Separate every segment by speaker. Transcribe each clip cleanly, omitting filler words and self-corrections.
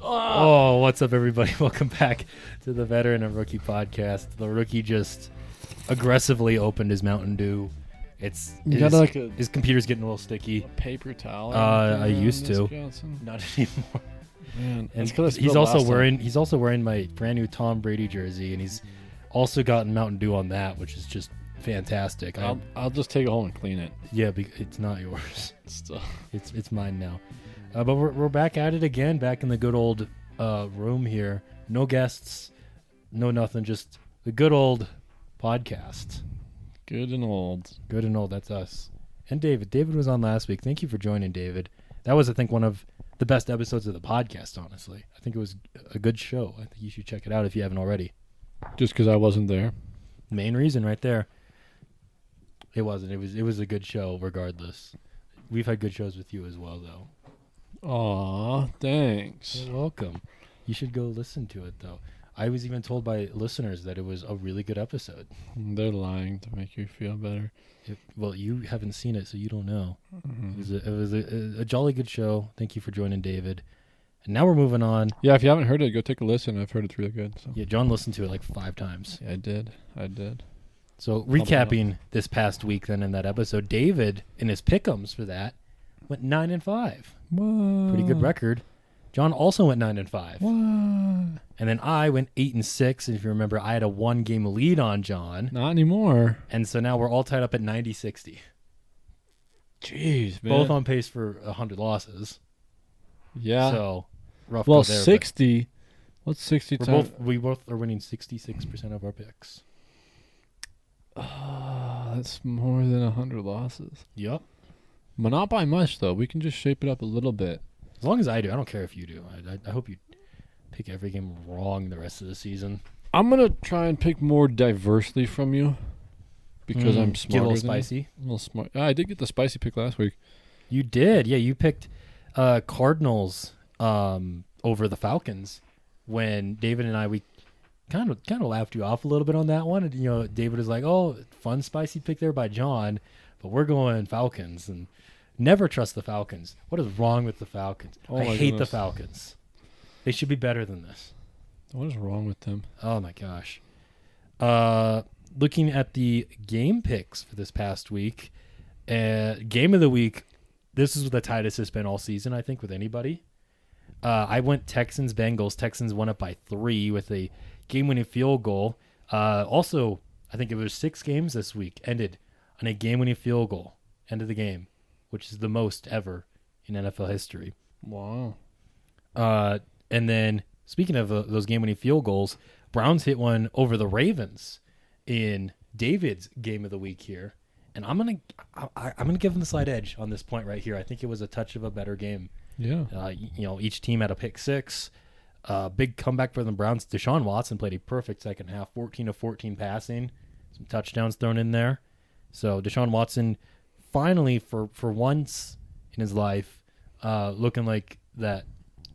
Speaker 1: Oh, what's up, everybody? Welcome back to the Veteran and Rookie podcast. The rookie just aggressively opened his Mountain Dew. His computer's getting a little sticky.
Speaker 2: A paper towel.
Speaker 1: I used to,
Speaker 2: Johnson?
Speaker 1: not anymore.
Speaker 2: Man,
Speaker 1: And he's also wearing my brand new Tom Brady jersey, and he's also gotten Mountain Dew on that, which is just fantastic.
Speaker 2: I'll just take it home and clean it.
Speaker 1: Yeah, it's not yours.
Speaker 2: Still.
Speaker 1: It's mine now. But we're back at it again, back in the good old room here. No guests, no nothing, just the good old podcast.
Speaker 2: Good and old.
Speaker 1: Good and old, that's us. And David. David was on last week. Thank you for joining, David. That was, I think, one of the best episodes of the podcast, honestly. I think it was a good show. I think you should check it out if you haven't already.
Speaker 2: Just because I wasn't there.
Speaker 1: Main reason right there. It wasn't. It was a good show regardless. We've had good shows with you as well, though.
Speaker 2: Aw, thanks.
Speaker 1: You're welcome. You should go listen to it, though. I was even told by listeners that it was a really good episode.
Speaker 2: They're lying to make you feel better.
Speaker 1: Well, you haven't seen it, so you don't know.
Speaker 2: Mm-hmm.
Speaker 1: It was a jolly good show. Thank you for joining, David. And now we're moving on.
Speaker 2: Yeah, if you haven't heard it, go take a listen. I've heard it's really good. So.
Speaker 1: Yeah, John listened to it like 5 times.
Speaker 2: Yeah, I did.
Speaker 1: So recapping this past week then in that episode, David, in his pick'ems for that, went 9-5.
Speaker 2: What?
Speaker 1: Pretty good record. John also went 9-5.
Speaker 2: What?
Speaker 1: And then I went 8-6. And if you remember, I had a 1-game lead on John.
Speaker 2: Not anymore.
Speaker 1: And so now we're all tied up at 90-60.
Speaker 2: Jeez, man.
Speaker 1: Both on pace for 100 losses.
Speaker 2: Yeah.
Speaker 1: So rough.
Speaker 2: Well,
Speaker 1: go there,
Speaker 2: 60. What's 60 times?
Speaker 1: We both are winning 66% of our picks.
Speaker 2: Oh, that's more than 100 losses.
Speaker 1: Yep.
Speaker 2: But not by much, though. We can just shape it up a little bit.
Speaker 1: As long as I do. I don't care if you do. I hope you pick every game wrong the rest of the season.
Speaker 2: I'm going to try and pick more diversely from you because I'm smarter
Speaker 1: Get a little
Speaker 2: than
Speaker 1: spicy.
Speaker 2: you. A little smart. I did get the spicy pick last week.
Speaker 1: You did. Yeah, you picked Cardinals over the Falcons when David and I, we kind of laughed you off a little bit on that one. And, David was like, oh, fun spicy pick there by John, but we're going Falcons. And never trust the Falcons. What is wrong with the Falcons?
Speaker 2: Oh
Speaker 1: I hate
Speaker 2: goodness.
Speaker 1: the Falcons. They should be better than this.
Speaker 2: What is wrong with them?
Speaker 1: Oh, my gosh. Looking at the game picks for this past week, game of the week, this is the tightest it's been all season, I think, with anybody. I went Texans-Bengals. Texans won up by 3 with a game-winning field goal. Also, I think it was 6 games this week ended on a game-winning field goal. End of the game, which is the most ever in NFL history.
Speaker 2: Wow.
Speaker 1: And then, speaking of those game-winning field goals, Browns hit one over the Ravens in David's game of the week here, and I'm gonna give them the slight edge on this point right here. I think it was a touch of a better game.
Speaker 2: Yeah.
Speaker 1: Each team had a pick 6. Big comeback for the Browns. Deshaun Watson played a perfect second half, 14 of 14 passing, some touchdowns thrown in there. So Deshaun Watson finally, for once in his life, looking like that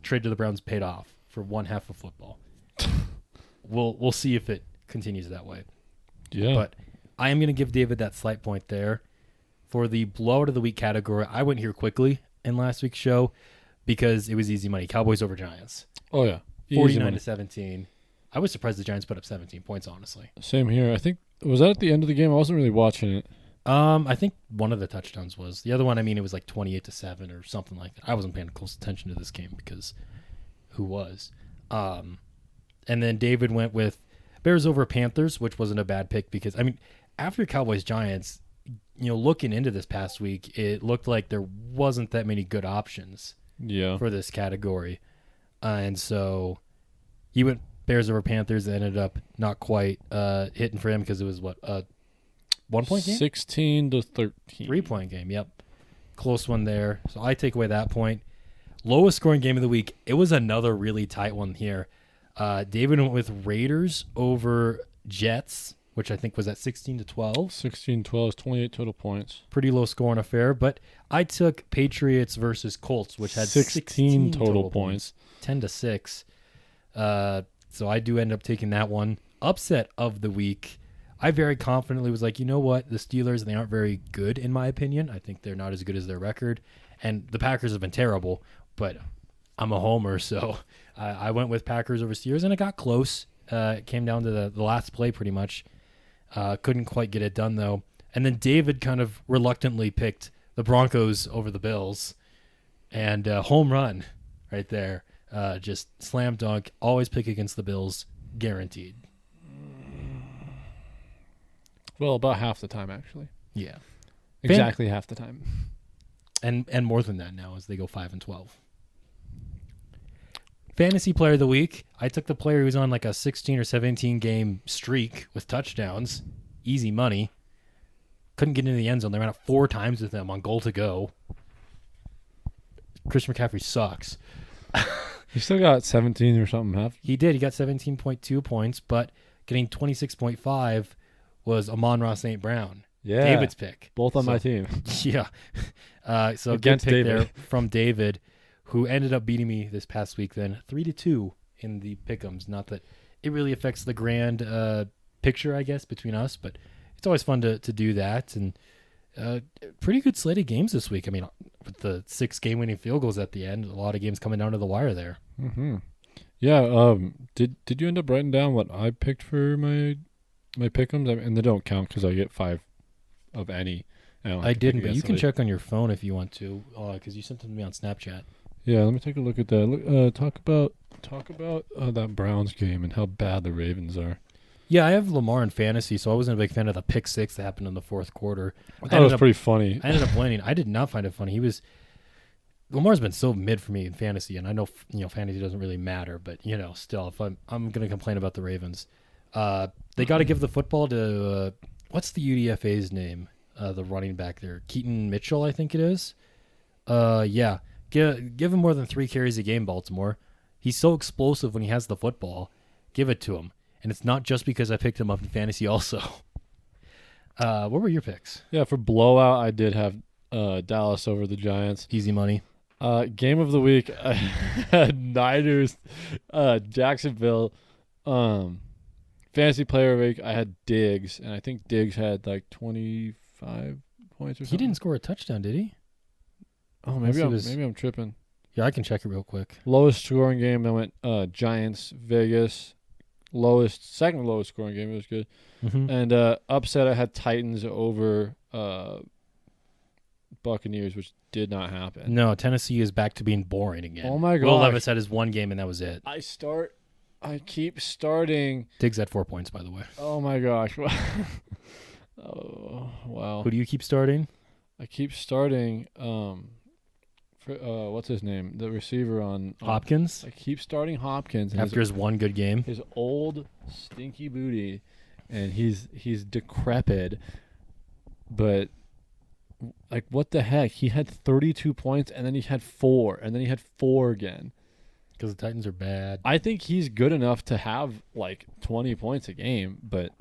Speaker 1: trade to the Browns paid off for one half of football. We'll see if it continues that way.
Speaker 2: Yeah.
Speaker 1: But I am going to give David that slight point there. For the blowout of the week category, I went here quickly in last week's show because it was easy money. Cowboys over Giants.
Speaker 2: Oh, yeah.
Speaker 1: 49-17. I was surprised the Giants put up 17 points, honestly.
Speaker 2: Same here. I think, was that at the end of the game? I wasn't really watching it.
Speaker 1: I think one of the touchdowns was. The other one, it was like 28-7 or something like that. I wasn't paying close attention to this game because who was? And then David went with Bears over Panthers, which wasn't a bad pick because, after Cowboys-Giants, looking into this past week, it looked like there wasn't that many good options for this category. And so he went Bears over Panthers. It ended up not quite hitting for him because it was, 1-point game?
Speaker 2: 16-13.
Speaker 1: 3-point game, yep. Close one there. So I take away that point. Lowest scoring game of the week. It was another really tight one here. David went with Raiders over Jets, which I think was at 16-12.
Speaker 2: 16-12, 28 total points.
Speaker 1: Pretty low scoring affair, but I took Patriots versus Colts, which had 16 total points. 10-6. So I do end up taking that one. Upset of the week. I very confidently was like, you know what? The Steelers, they aren't very good in my opinion. I think they're not as good as their record. And the Packers have been terrible, but I'm a homer, so I went with Packers over Steelers, and it got close. It came down to the last play pretty much. Couldn't quite get it done, though. And then David kind of reluctantly picked the Broncos over the Bills. And home run right there. Just slam dunk. Always pick against the Bills. Guaranteed.
Speaker 2: Well, about half the time, actually.
Speaker 1: Yeah.
Speaker 2: Exactly half the time.
Speaker 1: And more than that now as they go 5-12. Fantasy player of the week. I took the player who's on like a 16 or 17 game streak with touchdowns. Easy money. Couldn't get into the end zone. They ran it 4 times with them on goal to go. Christian McCaffrey sucks.
Speaker 2: He still got 17 or something. Half.
Speaker 1: He did. He got 17.2 points, but getting 26.5 was Amon-Ra St. Brown.
Speaker 2: Yeah.
Speaker 1: David's pick.
Speaker 2: Both on my team.
Speaker 1: Yeah. So
Speaker 2: Against
Speaker 1: good pick
Speaker 2: David.
Speaker 1: there from David, who ended up beating me this past week then 3-2 in the pick'ems. Not that it really affects the grand picture, I guess, between us, but it's always fun to do that. And pretty good slate of games this week. I mean, with the 6 game-winning field goals at the end, a lot of games coming down to the wire there.
Speaker 2: Mm-hmm. Yeah. Did you end up writing down what I picked for my pick'ems? And they don't count because I get 5 of any.
Speaker 1: I didn't, but you can check on your phone if you want to, because you sent them to me on Snapchat.
Speaker 2: Yeah, let me take a look at that. Talk about that Browns game and how bad the Ravens are.
Speaker 1: Yeah, I have Lamar in fantasy, so I wasn't a big fan of the pick 6 that happened in the fourth quarter.
Speaker 2: I thought it was pretty funny.
Speaker 1: I ended up winning. I did not find it funny. Lamar's been so mid for me in fantasy, and I know fantasy doesn't really matter, but still, if I'm going to complain about the Ravens, they got to give the football to what's the UDFA's name? The running back there, Keaton Mitchell, I think it is. Yeah, give him more than 3 carries a game, Baltimore. He's so explosive when he has the football. Give it to him. And it's not just because I picked him up in fantasy also. What were your picks?
Speaker 2: Yeah, for blowout, I did have Dallas over the Giants.
Speaker 1: Easy money.
Speaker 2: Game of the week, I had Niners, Jacksonville. Fantasy player of the week, I had Diggs, and I think Diggs had like 25 points or something.
Speaker 1: He didn't score a touchdown, did he?
Speaker 2: Oh, maybe I'm tripping.
Speaker 1: Yeah, I can check it real quick.
Speaker 2: Lowest scoring game, I went Giants, Vegas. Second lowest scoring game. It was good.
Speaker 1: Mm-hmm.
Speaker 2: And upset, I had Titans over Buccaneers, which did not happen.
Speaker 1: No, Tennessee is back to being boring again.
Speaker 2: Oh my god!
Speaker 1: Will Levis had his 1 game and that was it.
Speaker 2: I keep starting.
Speaker 1: Diggs had 4 points, by the way.
Speaker 2: Oh my gosh! Oh wow!
Speaker 1: Who do you keep starting?
Speaker 2: I keep starting. What's his name? The receiver on
Speaker 1: Hopkins.
Speaker 2: I keep starting Hopkins
Speaker 1: After his 1 good game.
Speaker 2: His old stinky booty, and he's decrepit. But like, what the heck? He had 32 points, and then he had 4, and then he had 4 again.
Speaker 1: Because the Titans are bad.
Speaker 2: I think he's good enough to have like 20 points a game, but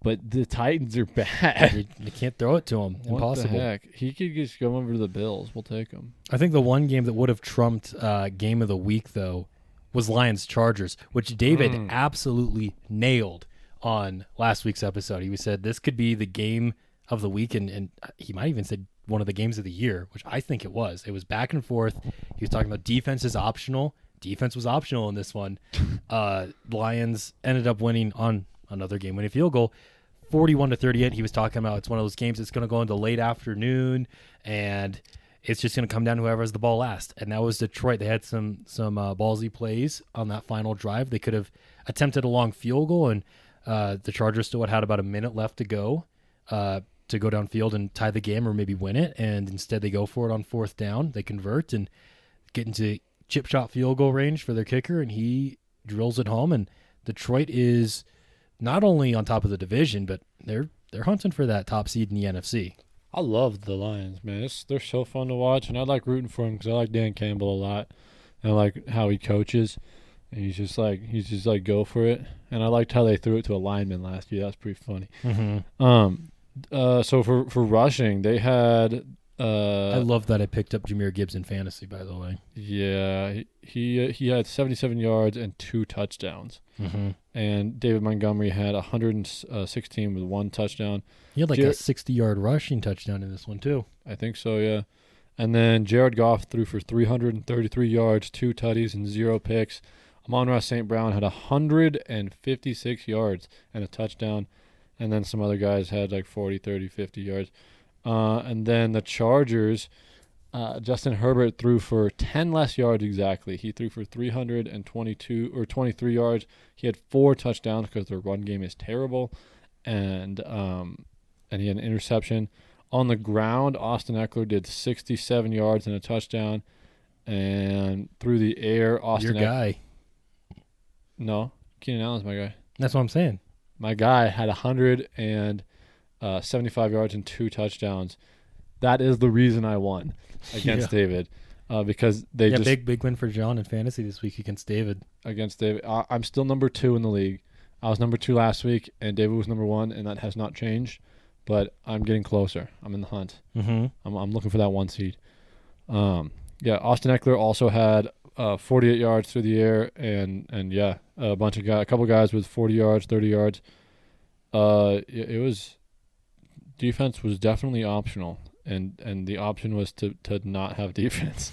Speaker 2: the Titans are bad.
Speaker 1: You can't throw it to him. Impossible.
Speaker 2: What the heck? He could just go over to the Bills. We'll take him.
Speaker 1: I think the one game that would have trumped game of the week, though, was Lions-Chargers, which David absolutely nailed on last week's episode. He said this could be the game of the week, and he might even said one of the games of the year, which I think it was. It was back and forth. He was talking about defense is optional. Defense was optional in this one. Lions ended up winning on another game-winning field goal, 41-38. He was talking about it's one of those games that's going to go into late afternoon, and it's just going to come down to whoever has the ball last. And that was Detroit. They had some ballsy plays on that final drive. They could have attempted a long field goal, and the Chargers still had about a minute left to go downfield and tie the game or maybe win it. And instead they go for it on 4th down. They convert and get into chip shot field goal range for their kicker, and he drills it home. And Detroit is not only on top of the division, but they're hunting for that top seed in the NFC.
Speaker 2: I love the Lions, man. They're so fun to watch, and I like rooting for them because I like Dan Campbell a lot. And I like how he coaches, and he's just like go for it. And I liked how they threw it to a lineman last year. That's pretty funny.
Speaker 1: Mm-hmm.
Speaker 2: So for rushing, they had.
Speaker 1: I love that I picked up Jahmyr Gibbs in fantasy, by the way.
Speaker 2: Yeah, he had 77 yards and 2 touchdowns.
Speaker 1: Mm-hmm.
Speaker 2: And David Montgomery had 116 with 1 touchdown.
Speaker 1: He had like a 60-yard rushing touchdown in this one, too.
Speaker 2: I think so, yeah. And then Jared Goff threw for 333 yards, 2 tutties, and 0 picks. Amon-Ra St. Brown had 156 yards and a touchdown. And then some other guys had like 40, 30, 50 yards. And then the Chargers, Justin Herbert threw for 10 less yards exactly. He threw for 322 or 23 yards. He had 4 touchdowns because their run game is terrible. And he had an interception. On the ground, Austin Eckler did 67 yards and a touchdown. And through the air,
Speaker 1: Your guy.
Speaker 2: No, Keenan Allen's my guy.
Speaker 1: That's what I'm saying.
Speaker 2: My guy had 175 yards and 2 touchdowns. That is the reason I won against David, because they just
Speaker 1: big win for John in fantasy this week against David.
Speaker 2: I'm still number 2 in the league. I was number 2 last week, and David was number 1, and that has not changed. But I'm getting closer. I'm in the hunt.
Speaker 1: Mm-hmm.
Speaker 2: I'm looking for that 1 seed. Austin Eckler also had 48 yards through the air, and a couple guys with 40 yards, 30 yards. It was defense was definitely optional, and the option was to not have defense.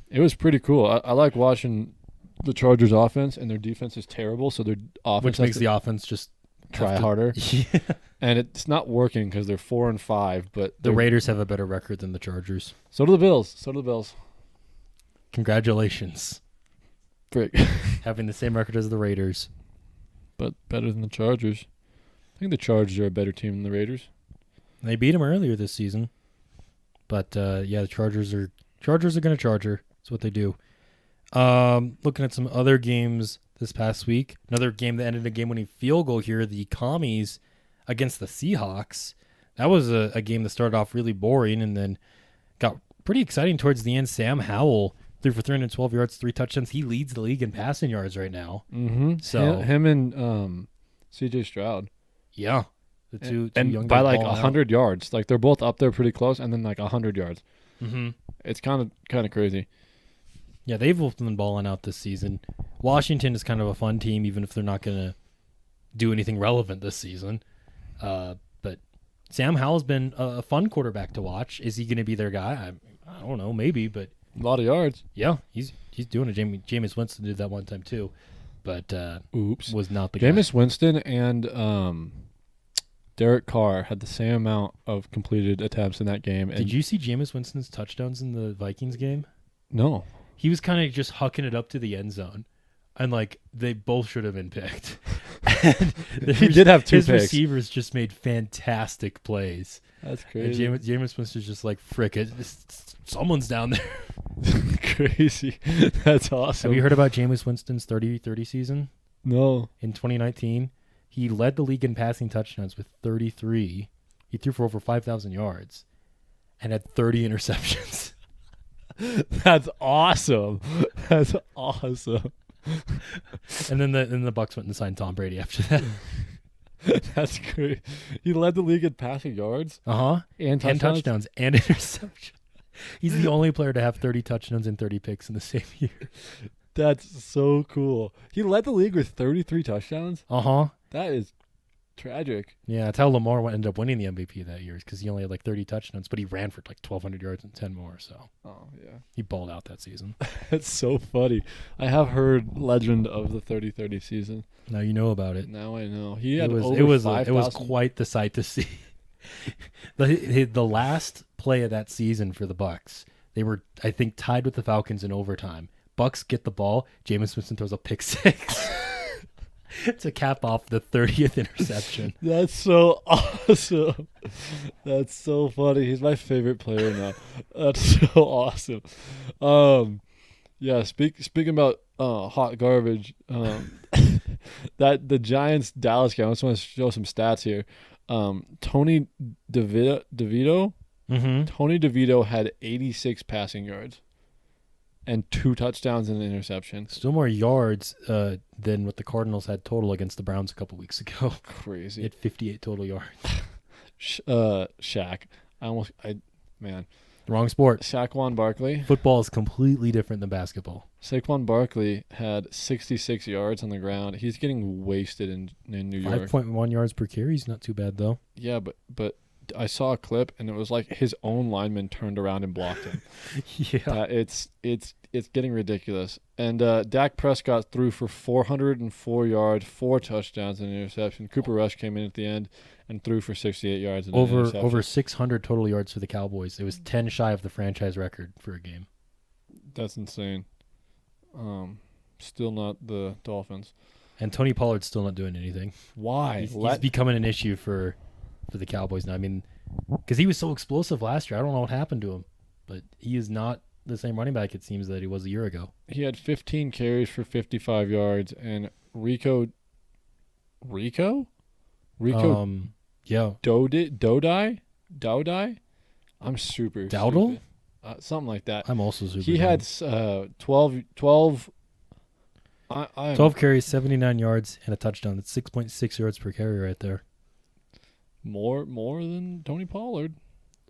Speaker 2: It was pretty cool. I like watching the Chargers offense, and their defense is terrible, so their offense
Speaker 1: which makes the offense just
Speaker 2: try harder.
Speaker 1: Yeah.
Speaker 2: And it's not working because they're 4-5, but
Speaker 1: the Raiders have a better record than the Chargers.
Speaker 2: So do the Bills.
Speaker 1: Congratulations.
Speaker 2: Frick.
Speaker 1: Having the same record as the Raiders.
Speaker 2: But better than the Chargers. I think the Chargers are a better team than the Raiders.
Speaker 1: They beat them earlier this season. But, the Chargers are going to Charger. That's what they do. Looking at some other games this past week. Another game that ended a game-winning field goal here. The Commies against the Seahawks. That was a game that started off really boring and then got pretty exciting towards the end. Sam Howell threw for 312 yards, 3 touchdowns. He leads the league in passing yards right now.
Speaker 2: Mm-hmm.
Speaker 1: So
Speaker 2: him and CJ Stroud.
Speaker 1: Yeah. The two
Speaker 2: and
Speaker 1: young
Speaker 2: by
Speaker 1: guys
Speaker 2: like
Speaker 1: balling
Speaker 2: 100 yards. Like they're both up there pretty close, and then like 100 yards.
Speaker 1: Mm-hmm.
Speaker 2: It's kind of crazy.
Speaker 1: Yeah, they've both been balling out this season. Washington is kind of a fun team, even if they're not going to do anything relevant this season. But Sam Howell's been a fun quarterback to watch. Is he going to be their guy? I don't know, maybe, but
Speaker 2: a lot of yards.
Speaker 1: Yeah, he's doing it. Jameis Winston did that one time too, but was not the guy.
Speaker 2: Jameis Winston and Derek Carr had the same amount of completed attempts in that game. And
Speaker 1: did you see Jameis Winston's touchdowns in the Vikings game?
Speaker 2: No.
Speaker 1: He was kind of just hucking it up to the end zone, and like they both should have been picked. And
Speaker 2: he did have 2
Speaker 1: his
Speaker 2: picks.
Speaker 1: Receivers just made fantastic plays.
Speaker 2: That's crazy.
Speaker 1: And Jameis Winston's just like, frick it, someone's down there.
Speaker 2: Crazy. That's awesome.
Speaker 1: Have you heard about Jameis Winston's 30-30 season?
Speaker 2: No.
Speaker 1: In 2019, he led the league in passing touchdowns with 33. He threw for over 5,000 yards and had 30 interceptions.
Speaker 2: That's awesome. That's awesome.
Speaker 1: And then the Bucs went and signed Tom Brady after that.
Speaker 2: That's great. He led the league in passing yards.
Speaker 1: And touchdowns and interceptions. He's the only player to have 30 touchdowns and 30 picks in the same year.
Speaker 2: That's so cool. He led the league with 33 touchdowns? That is tragic.
Speaker 1: Yeah, that's how Lamar ended up winning the MVP that year, because he only had like 30 touchdowns, but he ran for like 1,200 yards and 10 more. So, he balled out that season.
Speaker 2: That's so funny. I have heard legend of the 30-30 season.
Speaker 1: Now you know about it.
Speaker 2: Now I know. He had
Speaker 1: it was quite the sight to see. The last play of that season for the Bucs, they were, I think, tied with the Falcons in overtime. Bucs get the ball. Jameis Winston throws a pick 6. To cap off the 30th interception.
Speaker 2: That's so awesome. That's so funny. He's my favorite player now. That's so awesome. Speaking about hot garbage, that the Giants Dallas game. I just want to show some stats here. Tony DeVito.
Speaker 1: Mm-hmm.
Speaker 2: Tony DeVito had 86 passing yards and 2 touchdowns and an interception.
Speaker 1: Still more yards than what the Cardinals had total against the Browns a couple weeks ago.
Speaker 2: Crazy.
Speaker 1: He had 58 total yards.
Speaker 2: Shaq.
Speaker 1: Wrong sport.
Speaker 2: Saquon Barkley.
Speaker 1: Football is completely different than basketball.
Speaker 2: Saquon Barkley had 66 yards on the ground. He's getting wasted in New York.
Speaker 1: 5.1 yards per carry is not too bad, though.
Speaker 2: Yeah, but I saw a clip, and it was like his own lineman turned around and blocked him.
Speaker 1: Yeah.
Speaker 2: It's getting ridiculous. And Dak Prescott threw for 404 yards, 4 touchdowns, and an interception. Cooper Rush came in at the end and threw for 68 yards and an interception.
Speaker 1: Over 600 total yards for the Cowboys. It was 10 shy of the franchise record for a game.
Speaker 2: That's insane. Still not the Dolphins.
Speaker 1: And Tony Pollard's still not doing anything.
Speaker 2: Why?
Speaker 1: He's becoming an issue for the Cowboys now. I mean, because he was so explosive last year. I don't know what happened to him, but he is not the same running back, it seems, that he was a year ago.
Speaker 2: He had 15 carries for 55 yards, and Rico?
Speaker 1: Yeah.
Speaker 2: Dowdai? I'm super
Speaker 1: Dowdle?
Speaker 2: stupid. Something like that.
Speaker 1: I'm also super.
Speaker 2: He had 12
Speaker 1: 12 carries, 79 yards, and a touchdown. That's 6.6 yards per carry right there.
Speaker 2: More than Tony Pollard.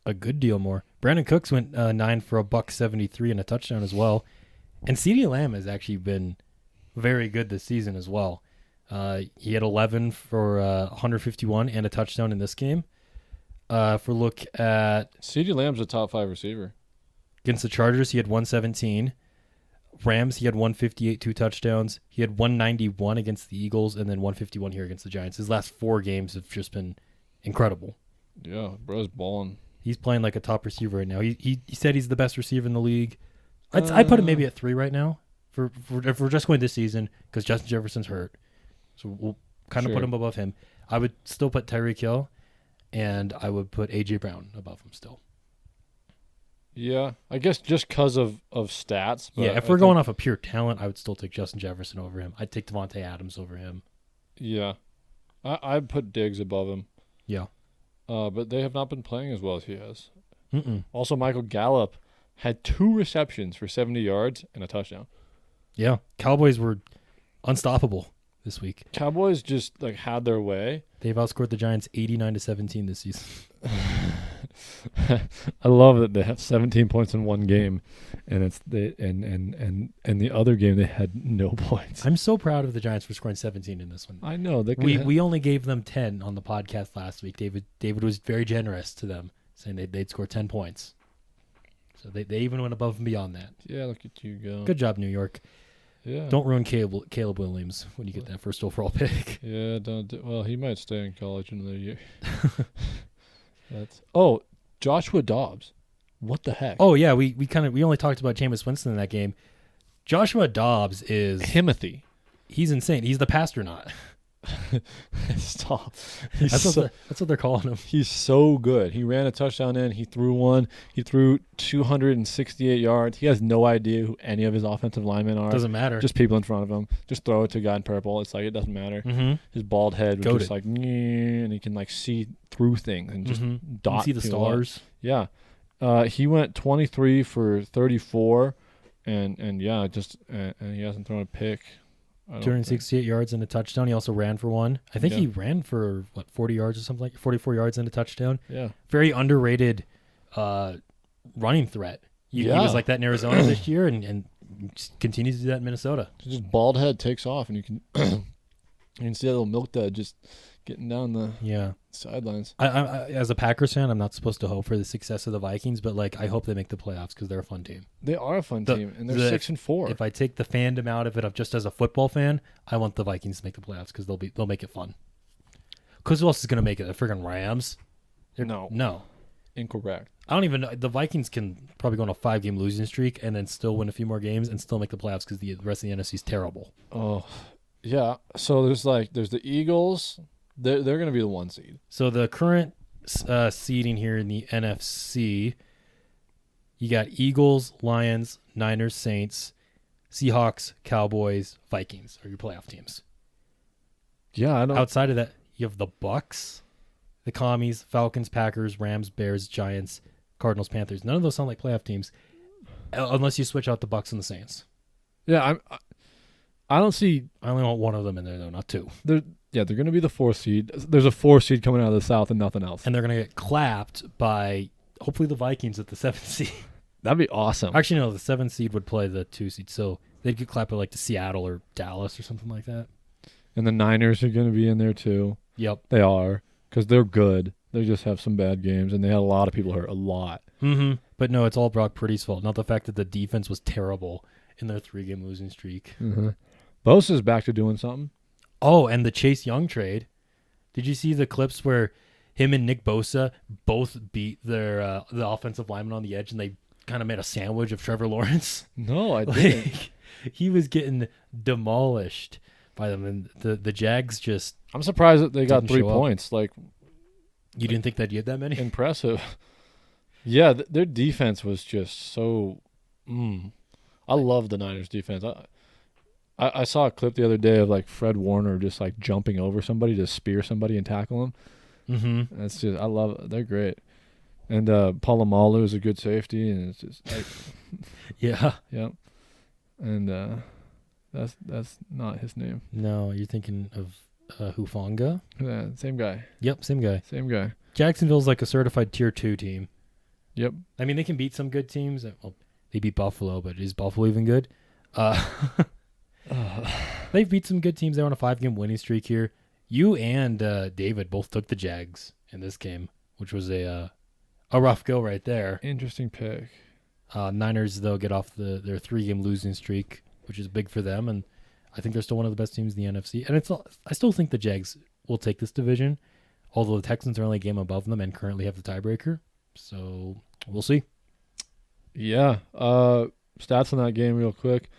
Speaker 1: A good deal more. Brandon Cooks went 9 for $173 and a touchdown as well. And CeeDee Lamb has actually been very good this season as well. He had 11 for 151 and a touchdown in this game. If we look at
Speaker 2: CeeDee Lamb's a top 5 receiver.
Speaker 1: Against the Chargers, he had 117. Rams, he had 158, 2 touchdowns. He had 191 against the Eagles and then 151 here against the Giants. His last 4 games have just been incredible.
Speaker 2: Yeah, bro's balling.
Speaker 1: He's playing like a top receiver right now. He said he's the best receiver in the league. I'd put him maybe at 3 right now if we're just going this season because Justin Jefferson's hurt. So we'll kind of put him above him. I would still put Tyreek Hill, and I would put A.J. Brown above him still.
Speaker 2: Yeah, I guess just because of stats. But
Speaker 1: yeah, if we're going off of pure talent, I would still take Justin Jefferson over him. I'd take Devontae Adams over him.
Speaker 2: Yeah, I'd put Diggs above him.
Speaker 1: Yeah.
Speaker 2: But they have not been playing as well as he has.
Speaker 1: Mm-mm.
Speaker 2: Also, Michael Gallup had 2 receptions for 70 yards and a touchdown.
Speaker 1: Yeah, Cowboys were unstoppable this week.
Speaker 2: Cowboys just had their way.
Speaker 1: They've outscored the Giants 89-17 this season.
Speaker 2: I love that they have 17 points in one game, and and the other game they had no points.
Speaker 1: I'm so proud of the Giants for scoring 17 in this one.
Speaker 2: I know
Speaker 1: we only gave them 10 on the podcast last week. David was very generous to them, saying they'd score 10 points. So they even went above and beyond that.
Speaker 2: Yeah, look at you go.
Speaker 1: Good job, New York.
Speaker 2: Yeah.
Speaker 1: Don't ruin Caleb Williams when you get that first overall pick.
Speaker 2: Yeah, well, he might stay in college another year. Joshua Dobbs. What the heck?
Speaker 1: Oh yeah, we only talked about Jameis Winston in that game. Joshua Dobbs is
Speaker 2: Timothy.
Speaker 1: He's insane. He's the pastronaut.
Speaker 2: Stop.
Speaker 1: That's what they're calling him.
Speaker 2: He's so good. He ran a touchdown in. He threw one. He threw 268 yards. He has no idea who any of his offensive linemen are.
Speaker 1: Doesn't matter.
Speaker 2: Just people in front of him. Just throw it to a guy in purple. It's like it doesn't matter.
Speaker 1: Mm-hmm.
Speaker 2: His bald head was
Speaker 1: Goated.
Speaker 2: just like, and he can see through things and just dot.
Speaker 1: You see the stars.
Speaker 2: Yeah. He went 23 for 34, and yeah, and he hasn't thrown a pick.
Speaker 1: 268 yards and a touchdown. He also ran for one. I think he ran for 40 yards or something 44 yards and a touchdown.
Speaker 2: Yeah.
Speaker 1: Very underrated running threat. He was like that in Arizona this year and continues to do that in Minnesota.
Speaker 2: Just bald head takes off and you can see that little milk dud just getting down the sidelines.
Speaker 1: I as a Packers fan, I'm not supposed to hope for the success of the Vikings, but I hope they make the playoffs because they're a fun team.
Speaker 2: They are a fun team, and they're 6-4.
Speaker 1: If I take the fandom out of it, just as a football fan, I want the Vikings to make the playoffs because they'll make it fun. Because who else is going to make it? The friggin' Rams? No.
Speaker 2: Incorrect.
Speaker 1: I don't even know. The Vikings can probably go on a 5-game losing streak and then still win a few more games and still make the playoffs because the rest of the NFC is terrible.
Speaker 2: Oh, yeah. So there's the Eagles. They're going to be the 1 seed.
Speaker 1: So the current seeding here in the NFC, you got Eagles, Lions, Niners, Saints, Seahawks, Cowboys, Vikings are your playoff teams.
Speaker 2: Yeah, I don't.
Speaker 1: Outside of that, you have the Bucks, the Commies, Falcons, Packers, Rams, Bears, Giants, Cardinals, Panthers. None of those sound like playoff teams, unless you switch out the Bucks and the Saints.
Speaker 2: Yeah, I don't see.
Speaker 1: I only want one of them in there though, not 2.
Speaker 2: They're going to be the 4th seed. There's a 4th seed coming out of the South and nothing else.
Speaker 1: And they're going to get clapped by hopefully the Vikings at the 7th seed.
Speaker 2: That'd be awesome.
Speaker 1: Actually, no, the 7th seed would play the 2 seed, so they'd get clapped by to Seattle or Dallas or something like that.
Speaker 2: And the Niners are going to be in there too.
Speaker 1: Yep.
Speaker 2: They are, because they're good. They just have some bad games, and they had a lot of people hurt. A lot.
Speaker 1: Mm-hmm. But no, it's all Brock Purdy's fault, not the fact that the defense was terrible in their 3-game losing streak.
Speaker 2: Mm-hmm. Bosa's back to doing something.
Speaker 1: Oh, and the Chase Young trade. Did you see the clips where him and Nick Bosa both beat their the offensive lineman on the edge, and they kind of made a sandwich of Trevor Lawrence?
Speaker 2: No, I didn't.
Speaker 1: He was getting demolished by them, and the Jags just.
Speaker 2: I'm surprised that they got
Speaker 1: Didn't
Speaker 2: 3
Speaker 1: show up.
Speaker 2: points. Like,
Speaker 1: You didn't think they'd get that many?
Speaker 2: impressive. Yeah, their defense was just so. I love the Niners defense. I saw a clip the other day of like Fred Warner just like jumping over somebody to spear somebody and tackle him.
Speaker 1: Mm-hmm.
Speaker 2: That's just, I love it. They're great. And Polamalu is a good safety, and it's just like,
Speaker 1: Yeah.
Speaker 2: yep. And that's not his name.
Speaker 1: No, you're thinking of Hufanga?
Speaker 2: Yeah, same guy.
Speaker 1: Yep, same guy.
Speaker 2: Same guy.
Speaker 1: Jacksonville's like a certified tier 2 team.
Speaker 2: Yep.
Speaker 1: I mean, they can beat some good teams. Well, they beat Buffalo, but is Buffalo even good? They've beat some good teams. They're on a 5-game winning streak here. You and David both took the Jags in this game, which was a rough go right there.
Speaker 2: Interesting pick.
Speaker 1: Niners, though, get off their 3-game losing streak, which is big for them, and I think they're still one of the best teams in the NFC. And I still think the Jags will take this division, although the Texans are only a game above them and currently have the tiebreaker. So we'll see.
Speaker 2: Yeah. Stats on that game real quick.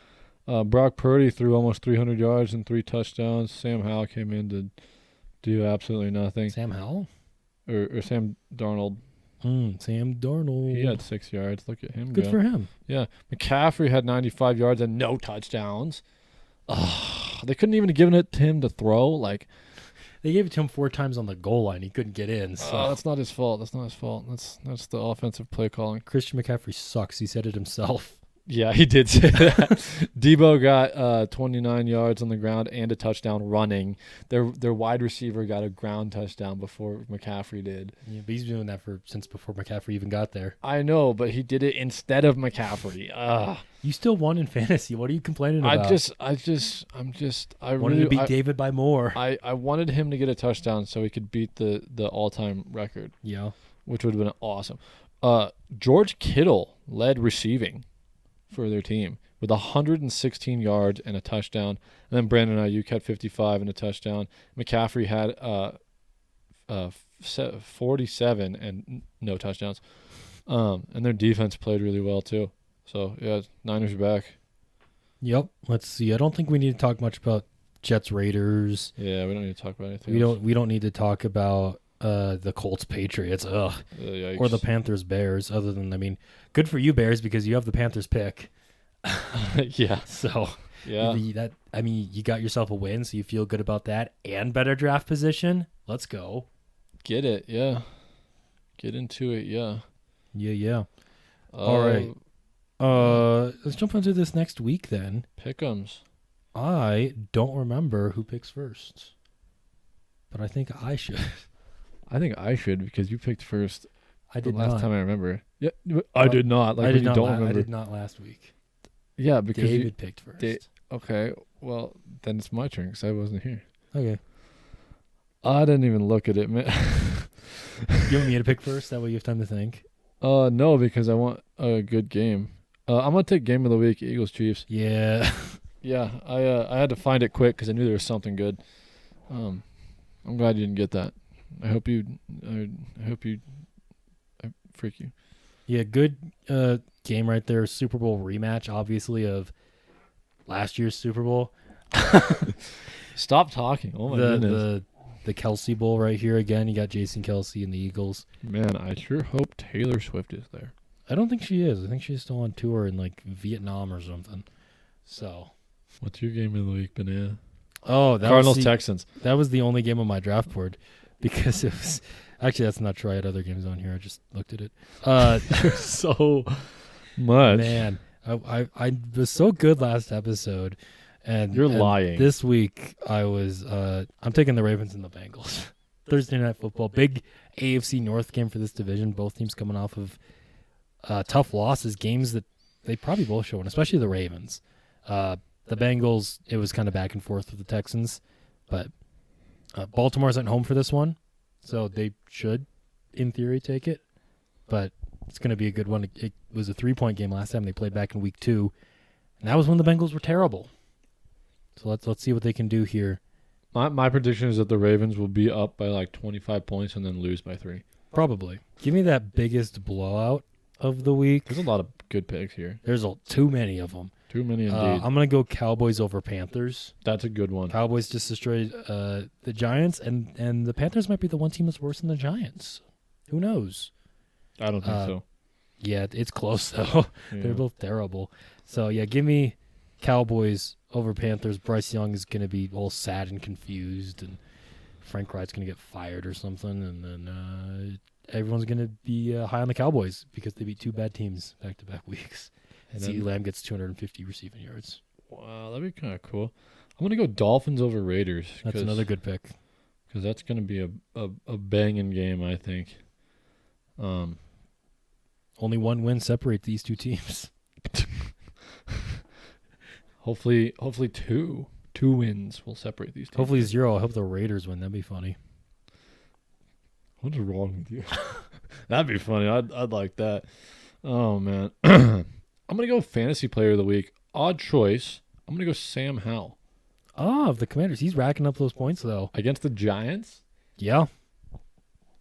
Speaker 2: Brock Purdy threw almost 300 yards and 3 touchdowns. Sam Howell came in to do absolutely nothing.
Speaker 1: Sam Howell?
Speaker 2: Or Sam Darnold.
Speaker 1: Sam Darnold.
Speaker 2: He had 6 yards. Look at him
Speaker 1: Good
Speaker 2: go.
Speaker 1: for him.
Speaker 2: Yeah. McCaffrey had 95 yards and no touchdowns. They couldn't even have given it to him to throw. Like,
Speaker 1: They gave it to him 4 times on the goal line. He couldn't get in. So
Speaker 2: that's not his fault. That's not his fault. That's the offensive play calling.
Speaker 1: Christian McCaffrey sucks. He said it himself.
Speaker 2: Yeah, he did say that. Debo got 29 yards on the ground and a touchdown running. Their wide receiver got a ground touchdown before McCaffrey did.
Speaker 1: Yeah, but he's doing that since before McCaffrey even got there.
Speaker 2: I know, but he did it instead of McCaffrey.
Speaker 1: You still won in fantasy. What are you complaining about?
Speaker 2: I
Speaker 1: wanted to beat David by more.
Speaker 2: I wanted him to get a touchdown so he could beat the all-time record.
Speaker 1: Yeah.
Speaker 2: Which would have been awesome. George Kittle led receiving for their team with 116 yards and a touchdown. And then Brandon Ayuk had 55 and a touchdown. McCaffrey had 47 and no touchdowns. And their defense played really well too. So, yeah, Niners are back.
Speaker 1: Yep. Let's see. I don't think we need to talk much about Jets Raiders.
Speaker 2: Yeah, we don't need to talk about anything
Speaker 1: We
Speaker 2: else.
Speaker 1: don't need to talk about the Colts Patriots.
Speaker 2: Yikes.
Speaker 1: Or the Panthers Bears, other than, I mean, good for you Bears because you have the Panthers pick.
Speaker 2: Yeah.
Speaker 1: So
Speaker 2: Yeah.
Speaker 1: you got yourself a win, so you feel good about that and better draft position. Let's go.
Speaker 2: Get it, yeah. Get into it, yeah.
Speaker 1: Yeah. All right. Let's jump into this next week then.
Speaker 2: Pick'ems.
Speaker 1: I don't remember who picks first, but I think I should.
Speaker 2: I think I should because you picked first.
Speaker 1: I did
Speaker 2: last
Speaker 1: not.
Speaker 2: time I remember. Yeah, I did not. Like,
Speaker 1: I
Speaker 2: when
Speaker 1: did
Speaker 2: you
Speaker 1: not.
Speaker 2: don't remember.
Speaker 1: I did not last week.
Speaker 2: Yeah, because
Speaker 1: David picked first.
Speaker 2: Okay, well then it's my turn because I wasn't here.
Speaker 1: Okay.
Speaker 2: I didn't even look at it, man.
Speaker 1: You want me to pick first? That way you have time to think.
Speaker 2: No, because I want a good game. I'm gonna take game of the week, Eagles Chiefs.
Speaker 1: Yeah.
Speaker 2: Yeah, I had to find it quick because I knew there was something good. I'm glad you didn't get that. I hope you. I freak you.
Speaker 1: Yeah, good game right there. Super Bowl rematch, obviously, of last year's Super Bowl.
Speaker 2: Stop talking. Oh my goodness.
Speaker 1: The Kelsey Bowl right here again. You got Jason Kelsey and the Eagles.
Speaker 2: Man, I sure hope Taylor Swift is there.
Speaker 1: I don't think she is. I think she's still on tour in like Vietnam or something. So,
Speaker 2: what's your game of the week, Banana?
Speaker 1: Oh, that
Speaker 2: Cardinals
Speaker 1: was
Speaker 2: Texans.
Speaker 1: That was the only game on my draft board because it was actually that's not true. I had other games on here. I just looked at it.
Speaker 2: So much.
Speaker 1: Man, I was so good last episode, and
Speaker 2: you're lying.
Speaker 1: This week I was I'm taking the Ravens and the Bengals. Thursday Night Football, big AFC North game for this division. Both teams coming off of tough losses, games that they probably both show, and especially the Ravens. The Bengals, it was kind of back and forth with the Texans, but Baltimore's at home for this one, so they should in theory, take it. But it's going to be a good one. It was a 3-point game last time they played back in week 2. And that was when the Bengals were terrible. So let's see what they can do here.
Speaker 2: My prediction is that the Ravens will be up by like 25 points and then lose by 3.
Speaker 1: Probably. Give me that biggest blowout of the week.
Speaker 2: There's a lot of good picks here.
Speaker 1: There's too many of them.
Speaker 2: Too many indeed.
Speaker 1: I'm going to go Cowboys over Panthers.
Speaker 2: That's a good one.
Speaker 1: Cowboys just destroyed the Giants, and the Panthers might be the one team that's worse than the Giants. Who knows?
Speaker 2: I don't think so.
Speaker 1: Yeah, it's close, though.
Speaker 2: Yeah.
Speaker 1: They're both terrible. So, yeah, give me Cowboys over Panthers. Bryce Young is going to be all sad and confused, and Frank Wright's going to get fired or something, and then everyone's going to be high on the Cowboys because they beat 2 bad teams back-to-back weeks. And CeeDee Lamb gets 250 receiving yards.
Speaker 2: Wow, that'd be kind of cool. I'm going to go Dolphins over Raiders.
Speaker 1: That's another good pick.
Speaker 2: Because that's going to be a banging game, I think.
Speaker 1: Only one win separates these 2 teams.
Speaker 2: Hopefully 2 wins will separate these teams.
Speaker 1: Hopefully 0. I hope the Raiders win. That'd be funny.
Speaker 2: What is wrong with you? That'd be funny. I'd like that. Oh, man. I'm going to go fantasy player of the week. Odd choice. I'm going to go Sam Howell.
Speaker 1: Oh, of the Commanders. He's racking up those points, though.
Speaker 2: Against the Giants?
Speaker 1: Yeah.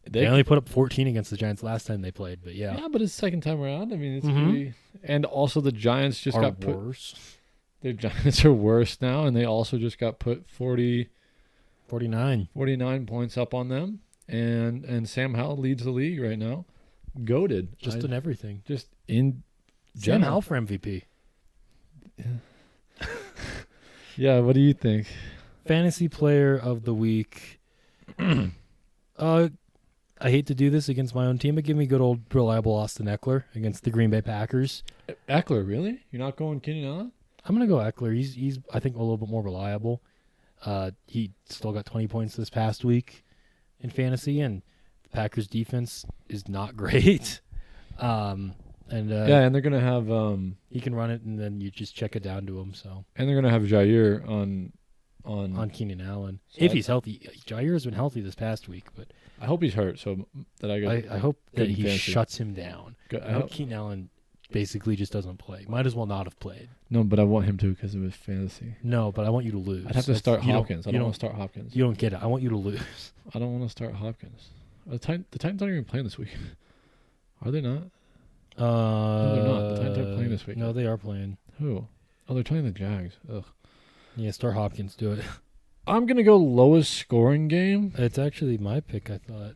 Speaker 1: They only put up 14 against the Giants last time they played, but yeah.
Speaker 2: Yeah, but it's second time around. I mean, it's pretty... And also the Giants just got put...
Speaker 1: worse.
Speaker 2: The Giants are worse now, and they also just got put 49 points up on them. And Sam Howell leads the league right now. Goated.
Speaker 1: Just in everything.
Speaker 2: Just in
Speaker 1: Sam Howell for MVP.
Speaker 2: Yeah, what do you think?
Speaker 1: Fantasy player of the week. I hate to do this against my own team, but give me good old reliable Austin Eckler against the Green Bay Packers.
Speaker 2: Eckler, really? You're not going Keenan Allen?
Speaker 1: I'm going to go Eckler. He's I think a little bit more reliable. He still got 20 points this past week in fantasy, and the Packers defense is not great. And
Speaker 2: they're gonna have
Speaker 1: he can run it, and then you just check it down to him. So
Speaker 2: and they're gonna have Jair on
Speaker 1: Keenan Allen
Speaker 2: So
Speaker 1: if he's healthy. Jair has been healthy this past week, but
Speaker 2: I hope he's hurt so that
Speaker 1: I hope that he
Speaker 2: fantasy.
Speaker 1: shuts him down.
Speaker 2: Good.
Speaker 1: I hope Keenan Allen basically just doesn't play. Might as well not have played.
Speaker 2: No, but I want him to because of his fantasy.
Speaker 1: No, but I want you to lose.
Speaker 2: I'd have to start Hopkins. I don't want to start Hopkins.
Speaker 1: You don't get it. I want you to lose.
Speaker 2: I don't want to start Hopkins. The Titans aren't even playing this week. Are they not? No, they're not. The Titans aren't playing this week.
Speaker 1: No, they are playing.
Speaker 2: Who? Oh, they're playing the Jags. Ugh.
Speaker 1: Yeah, start Hopkins. Do it.
Speaker 2: I'm gonna go lowest scoring game.
Speaker 1: It's actually my pick. I thought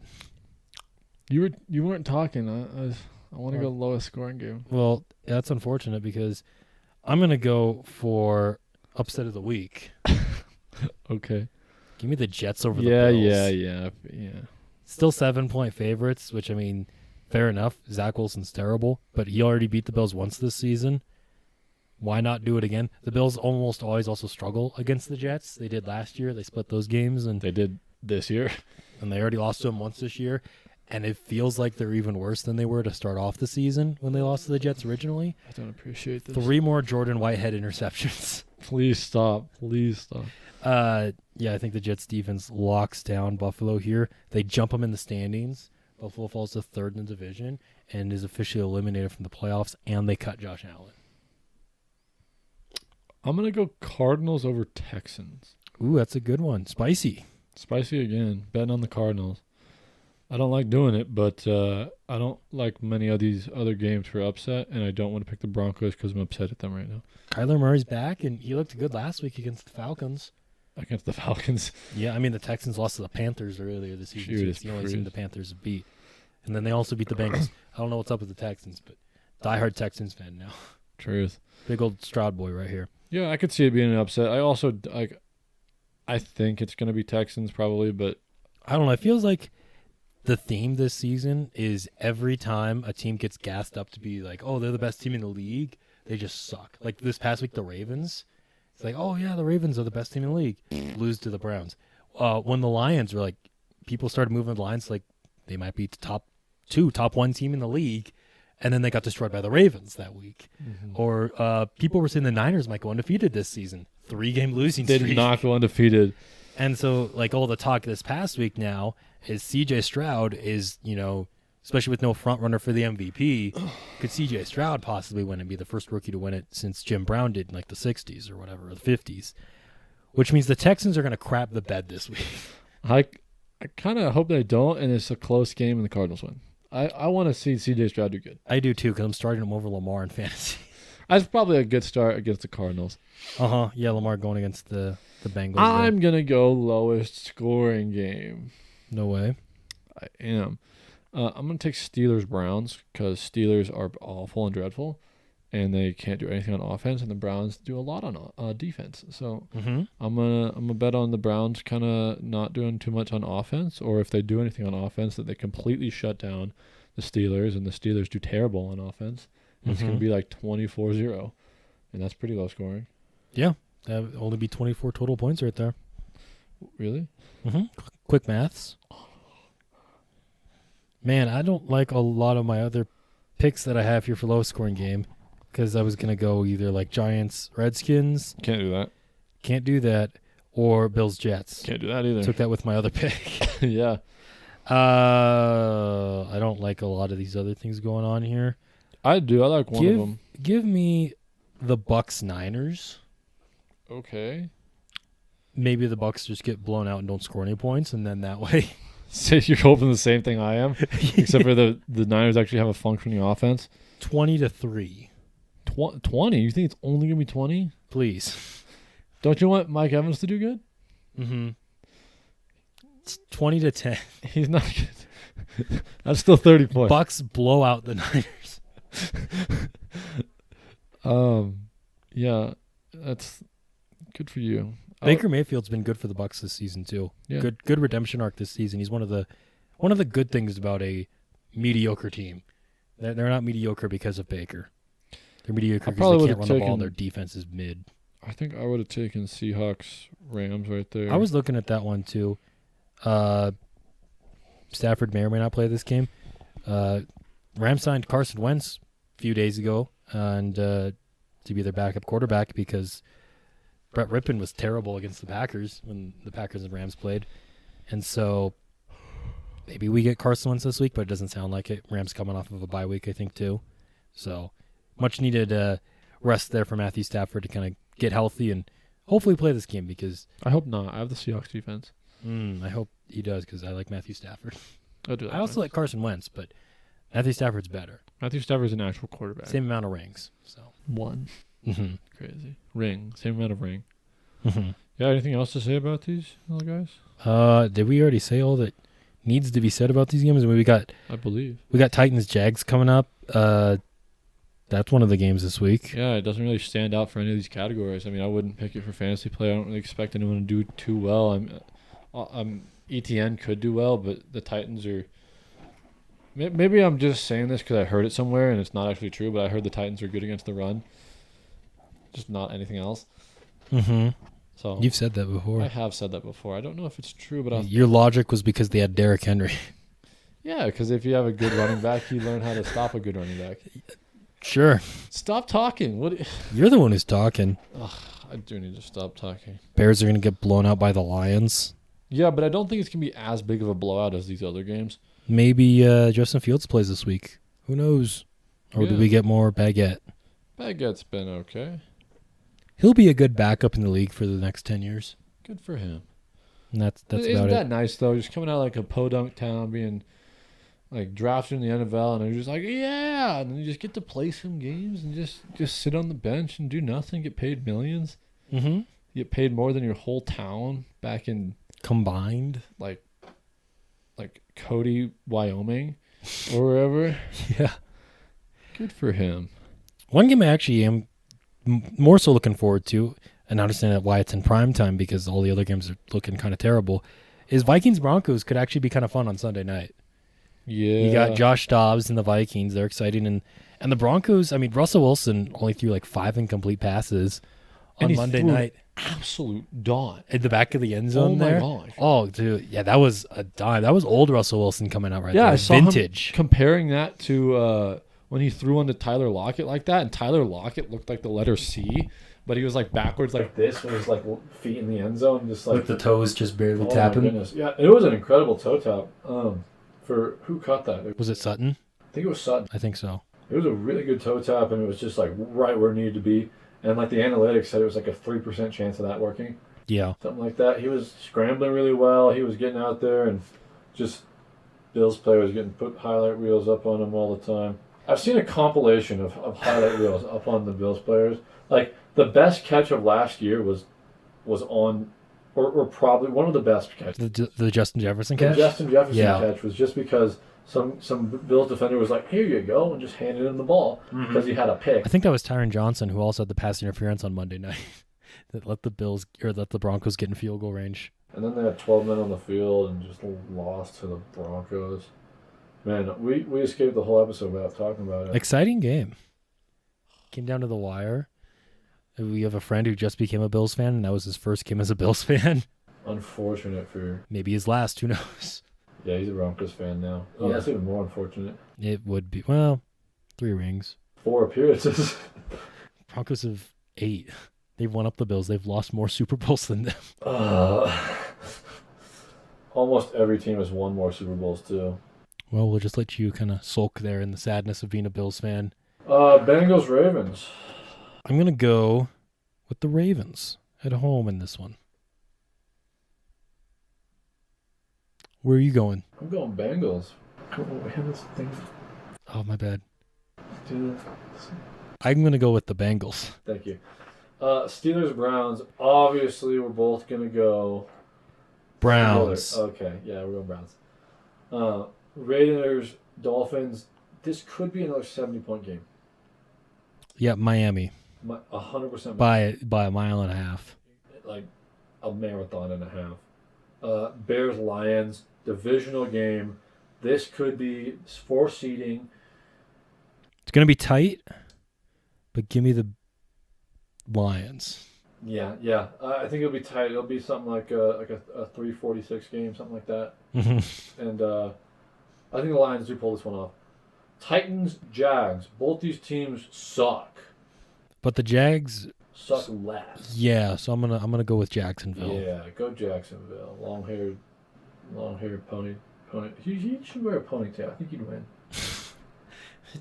Speaker 2: you weren't talking. I want to go lowest scoring game.
Speaker 1: Well, that's unfortunate because I'm gonna go for upset of the week.
Speaker 2: Okay.
Speaker 1: Give me the Jets over the Bills.
Speaker 2: Yeah.
Speaker 1: Still 7-point favorites, which I mean, fair enough. Zach Wilson's terrible, but he already beat the Bills once this season. Why not do it again? The Bills almost always also struggle against the Jets. They did last year. They split those games, and
Speaker 2: They did this year.
Speaker 1: and they already lost to them once this year. And it feels like they're even worse than they were to start off the season when they lost to the Jets originally.
Speaker 2: I don't appreciate this.
Speaker 1: 3 more Jordan Whitehead interceptions.
Speaker 2: Please stop.
Speaker 1: Yeah, I think the Jets defense locks down Buffalo here. They jump them in the standings. Buffalo falls to 3rd in the division and is officially eliminated from the playoffs, and they cut Josh Allen.
Speaker 2: I'm going to go Cardinals over Texans.
Speaker 1: Ooh, that's a good one. Spicy.
Speaker 2: Spicy again. Betting on the Cardinals. I don't like doing it, but I don't like many of these other games for upset, and I don't want to pick the Broncos because I'm upset at them right now.
Speaker 1: Kyler Murray's back, and he looked good last week against the Falcons.
Speaker 2: Against the Falcons.
Speaker 1: Yeah, I mean, the Texans lost to the Panthers earlier this season. So it's the only team the Panthers have beat. And then they also beat the Bengals. I don't know what's up with the Texans, but diehard Texans fan now.
Speaker 2: Truth.
Speaker 1: Big old Stroud boy right here.
Speaker 2: Yeah, I could see it being an upset. I also, I think it's going to be Texans probably, but
Speaker 1: I don't know. It feels like the theme this season is every time a team gets gassed up to be like, oh, they're the best team in the league, they just suck. Like this past week, the Ravens. It's like, oh, yeah, the Ravens are the best team in the league. Lose to the Browns. When the Lions were like, people started moving the lines like they might be top 1 team in the league, and then they got destroyed by the Ravens that week. Mm-hmm. Or people were saying the Niners might go undefeated this season. 3-game losing streak.
Speaker 2: They did not go undefeated.
Speaker 1: And so, like, all the talk this past week now is CJ Stroud is, especially with no front runner for the MVP, could CJ Stroud possibly win and be the first rookie to win it since Jim Brown did in like the 60s or whatever, or the 50s, which means the Texans are going to crap the bed this week.
Speaker 2: I kind of hope they don't, and it's a close game and the Cardinals win. I want to see CJ Stroud do good.
Speaker 1: I do too, because I'm starting him over Lamar in fantasy.
Speaker 2: That's probably a good start against the Cardinals.
Speaker 1: Yeah, Lamar going against the Bengals.
Speaker 2: I'm going to go lowest scoring game.
Speaker 1: No way.
Speaker 2: I am. I'm going to take Steelers-Browns because Steelers are awful and dreadful, and they can't do anything on offense, and the Browns do a lot on defense. So I'm gonna bet on the Browns kind of not doing too much on offense, or if they do anything on offense, that they completely shut down the Steelers, and the Steelers do terrible on offense. And it's going to be like 24-0, and that's pretty low scoring.
Speaker 1: Yeah, that would only be 24 total points right there.
Speaker 2: Really?
Speaker 1: Quick maths. Man, I don't like a lot of my other picks that I have here for low scoring game because I was going to go either like Giants, Redskins.
Speaker 2: Can't do that.
Speaker 1: Can't do that. Or Bills, Jets.
Speaker 2: Can't do that either.
Speaker 1: Took that with my other pick.
Speaker 2: Yeah.
Speaker 1: I don't like a lot of these other things going on here.
Speaker 2: I do. I like one of them.
Speaker 1: Give me the Bucks Niners.
Speaker 2: Okay.
Speaker 1: Maybe the Bucks just get blown out and don't score any points, and then that way.
Speaker 2: So you're hoping the same thing I am, except for the Niners actually have a functioning offense.
Speaker 1: 20-3.
Speaker 2: 20? You think it's only gonna be 20?
Speaker 1: Please.
Speaker 2: Don't you want Mike Evans to do good?
Speaker 1: It's 20-10.
Speaker 2: He's not good. That's still 30 points.
Speaker 1: Bucks blow out the Niners.
Speaker 2: Yeah, that's good for you.
Speaker 1: Baker Mayfield's been good for the Bucks this season too.
Speaker 2: Yeah.
Speaker 1: Good redemption arc this season. He's one of the good things about a mediocre team. They're not mediocre because of Baker. They're mediocre because they can't run the ball. Their defense is mid.
Speaker 2: I think I would have taken Seahawks Rams right there.
Speaker 1: I was looking at that one too. Stafford may or may not play this game. Rams signed Carson Wentz a few days ago and to be their backup quarterback because Brett Rippon was terrible against the Packers when the Packers and Rams played. And so maybe we get Carson Wentz this week, but it doesn't sound like it. Rams coming off of a bye week, I think, too. So much needed rest there for Matthew Stafford to kind of get healthy and hopefully play this game because
Speaker 2: I hope not. I have the Seahawks defense.
Speaker 1: I hope he does because I like Matthew Stafford.
Speaker 2: I
Speaker 1: also like Carson Wentz, but Matthew Stafford's better.
Speaker 2: Matthew Stafford's an actual quarterback.
Speaker 1: Same amount of rings. So
Speaker 2: one. Crazy. Ring. Same amount of ring.
Speaker 1: Mm-hmm.
Speaker 2: Yeah, anything else to say about these other guys?
Speaker 1: Did we already say all that needs to be said about these games?
Speaker 2: I believe.
Speaker 1: We got Titans-Jags coming up. That's one of the games this week.
Speaker 2: Yeah, it doesn't really stand out for any of these categories. I mean, I wouldn't pick it for fantasy play. I don't really expect anyone to do too well. ETN could do well, but the Titans are... Maybe I'm just saying this because I heard it somewhere and it's not actually true, but I heard the Titans are good against the run. Just not anything else. So
Speaker 1: you've said that before.
Speaker 2: I have said that before. I don't know if it's true, but
Speaker 1: your logic was because they had Derrick Henry.
Speaker 2: Yeah, because if you have a good running back, you learn how to stop a good running back.
Speaker 1: Sure.
Speaker 2: Stop talking. What?
Speaker 1: You're the one who's talking.
Speaker 2: I do need to stop talking.
Speaker 1: Bears are going to get blown out by the Lions.
Speaker 2: Yeah, but I don't think it's going to be as big of a blowout as these other games.
Speaker 1: Maybe Justin Fields plays this week. Who knows? Or do we get more Baguette?
Speaker 2: Baguette's been okay.
Speaker 1: He'll be a good backup in the league for the next 10 years.
Speaker 2: Good for him.
Speaker 1: And that's about it.
Speaker 2: Isn't that nice, though? Just coming out like a podunk town, being like drafted in the NFL, and they're just like, yeah! And then you just get to play some games and just sit on the bench and do nothing, get paid millions.
Speaker 1: You
Speaker 2: get paid more than your whole town back in...
Speaker 1: Combined?
Speaker 2: Like Cody, Wyoming, or wherever.
Speaker 1: Yeah.
Speaker 2: Good for him.
Speaker 1: One game I actually am more so looking forward to, and I understand why it's in prime time because all the other games are looking kind of terrible, is Vikings-Broncos could actually be kind of fun on Sunday night.
Speaker 2: Yeah.
Speaker 1: You got Josh Dobbs and the Vikings. They're exciting. And the Broncos, I mean, Russell Wilson only threw like 5 incomplete passes on Monday night.
Speaker 2: Absolute dawn.
Speaker 1: At the back of the end zone there.
Speaker 2: Oh, my gosh.
Speaker 1: Oh, dude. Yeah, that was a dime. That was old Russell Wilson coming out right there.
Speaker 2: Yeah, I saw
Speaker 1: vintage.
Speaker 2: him comparing that to when he threw onto Tyler Lockett like that, and Tyler Lockett looked like the letter C but he was like backwards like this with his like feet in the end zone, just like
Speaker 1: With the toes just barely
Speaker 2: oh
Speaker 1: tapping.
Speaker 2: my goodness, yeah, it was an incredible toe tap. For who caught that?
Speaker 1: Was it Sutton?
Speaker 2: I think it was Sutton.
Speaker 1: I think so.
Speaker 2: It was a really good toe tap, and it was just like right where it needed to be. And like the analytics said, it was like a 3% chance of that working.
Speaker 1: Yeah.
Speaker 2: Something like that. He was scrambling really well. He was getting out there, and just Bills players getting put highlight reels up on him all the time. I've seen a compilation of highlight reels up on the Bills players. Like the best catch of last year was on, or probably one of the best catches.
Speaker 1: The Justin Jefferson catch?
Speaker 2: The Justin Jefferson
Speaker 1: Yeah.
Speaker 2: catch was just because some Bills defender was like, "Here you go," and just handed him the ball because he had a pick.
Speaker 1: I think that was Tyron Johnson who also had the pass interference on Monday night that let the Broncos get in field goal range.
Speaker 2: And then they had 12 men on the field and just lost to the Broncos. Man, we escaped the whole episode without talking about it.
Speaker 1: Exciting game. Came down to the wire. We have a friend who just became a Bills fan, and that was his first game as a Bills fan.
Speaker 2: Unfortunate for...
Speaker 1: Maybe his last, who knows?
Speaker 2: Yeah, he's a Broncos fan now. Oh,
Speaker 1: Yeah.
Speaker 2: that's even more unfortunate.
Speaker 1: It would be, well, 3 rings.
Speaker 2: 4 appearances.
Speaker 1: Broncos have 8. They've won up the Bills. They've lost more Super Bowls than them.
Speaker 2: Almost every team has won more Super Bowls, too.
Speaker 1: Well, we'll just let you kind of sulk there in the sadness of being a Bills fan.
Speaker 2: Bengals, Ravens.
Speaker 1: I'm going to go with the Ravens at home in this one. Where are you going?
Speaker 2: I'm going Bengals. We have this thing.
Speaker 1: Oh, my bad.
Speaker 2: Do this.
Speaker 1: I'm going to go with the Bengals.
Speaker 2: Thank you. Steelers, Browns. Obviously, we're both going to go...
Speaker 1: Browns.
Speaker 2: Okay, yeah, we're going Browns. Raiders, Dolphins. This could be another 70-point game.
Speaker 1: Yeah, Miami.
Speaker 2: 100%.
Speaker 1: By a mile and a half.
Speaker 2: Like a marathon and a half. Bears, Lions, divisional game. This could be 4 seeding.
Speaker 1: It's going to be tight, but give me the Lions.
Speaker 2: Yeah. I think it'll be tight. It'll be something like a 3-46 game, something like that. And I think the Lions do pull this one off. Titans, Jags. Both these teams suck.
Speaker 1: But the Jags
Speaker 2: Suck less.
Speaker 1: Yeah, so I'm gonna go with Jacksonville.
Speaker 2: Yeah, go Jacksonville. Long haired pony. He should wear a ponytail. I think he'd win.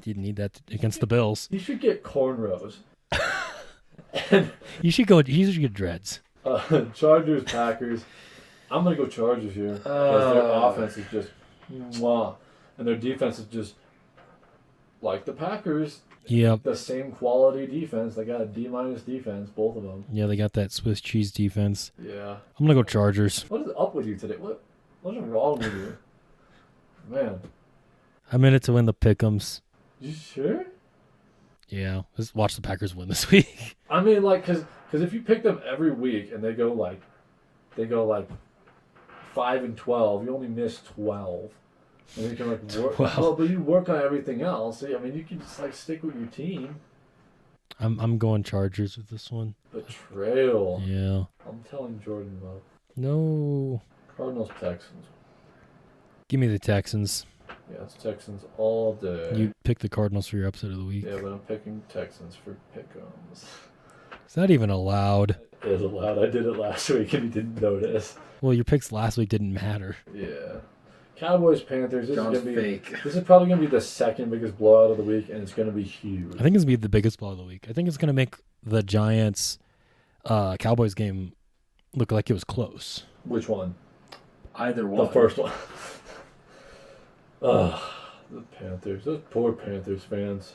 Speaker 1: You'd need that against the Bills.
Speaker 2: He should get cornrows.
Speaker 1: You should get dreads.
Speaker 2: Chargers, Packers. I'm gonna go Chargers here because their offense is just mwah, and their defense is just like the Packers.
Speaker 1: Yep.
Speaker 2: The same quality defense. They got a D- defense, both of them.
Speaker 1: Yeah, they got that Swiss cheese defense.
Speaker 2: Yeah.
Speaker 1: I'm gonna go Chargers.
Speaker 2: What is up with you today? What's wrong with you, man?
Speaker 1: I'm in it to win the pick'ems.
Speaker 2: You sure?
Speaker 1: Yeah, let's watch the Packers win this week.
Speaker 2: I mean, like, cause if you pick them every week and they go like 5-12, you only miss 12. And you can like work. Well, but you work on everything else. I mean, you can just like stick with your team.
Speaker 1: I'm going Chargers with this one.
Speaker 2: Betrayal.
Speaker 1: Yeah.
Speaker 2: I'm telling Jordan Love.
Speaker 1: No.
Speaker 2: Cardinals, Texans.
Speaker 1: Give me the Texans.
Speaker 2: Yeah, it's Texans all day.
Speaker 1: You pick the Cardinals for your upset of the week.
Speaker 2: Yeah, but I'm picking Texans for pick'ems.
Speaker 1: Is that even allowed?
Speaker 2: It is allowed. I did it last week and you didn't notice.
Speaker 1: Well, your picks last week didn't matter.
Speaker 2: Yeah. Cowboys, Panthers.
Speaker 3: John's fake.
Speaker 2: This is probably gonna be the second biggest blowout of the week, and it's gonna be huge.
Speaker 1: I think it's gonna be the biggest blow of the week. I think it's gonna make the Giants Cowboys game look like it was close.
Speaker 2: Which one?
Speaker 3: Either one.
Speaker 2: The first one. Ugh, the Panthers. Those poor Panthers fans.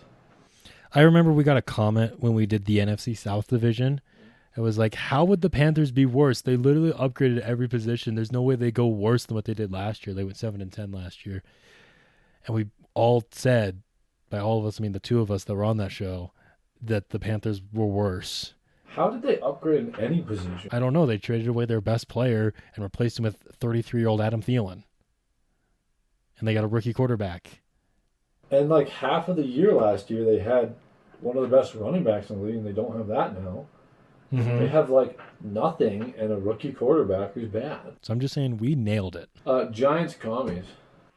Speaker 1: I remember we got a comment when we did the NFC South division. It was like, how would the Panthers be worse? They literally upgraded every position. There's no way they go worse than what they did last year. They went 7-10 last year. And we all said, by all of us, I mean the two of us that were on that show, that the Panthers were worse.
Speaker 2: How did they upgrade in any position?
Speaker 1: I don't know. They traded away their best player and replaced him with 33-year-old Adam Thielen. And they got a rookie quarterback.
Speaker 2: And like half of the year last year, they had one of the best running backs in the league, and they don't have that now.
Speaker 1: Mm-hmm.
Speaker 2: They have like nothing and a rookie quarterback who's bad.
Speaker 1: So I'm just saying we nailed it.
Speaker 2: Giants, commies.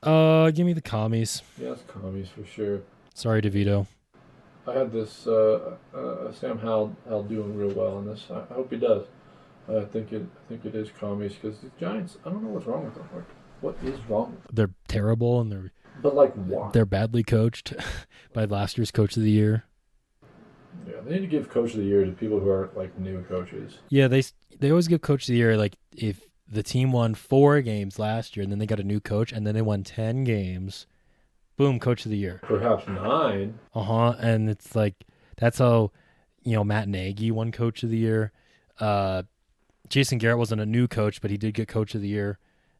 Speaker 1: Give me the commies.
Speaker 2: Yeah, it's commies for sure.
Speaker 1: Sorry, DeVito.
Speaker 2: I had this Sam Howell doing real well in this. I hope he does. I think it is commies because the Giants. I don't know what's wrong with them. Like, what is wrong?
Speaker 1: They're terrible and
Speaker 2: But like, why?
Speaker 1: they're badly coached by last year's coach of the year.
Speaker 2: Yeah, they need to give coach of the year to people who are like new coaches.
Speaker 1: Yeah, they always give coach of the year like if the team won 4 games last year and then they got a new coach and then they won 10 games, boom, coach of the year.
Speaker 2: Perhaps 9.
Speaker 1: And it's like that's how Matt Nagy won coach of the year. Jason Garrett wasn't a new coach, but he did get coach of the year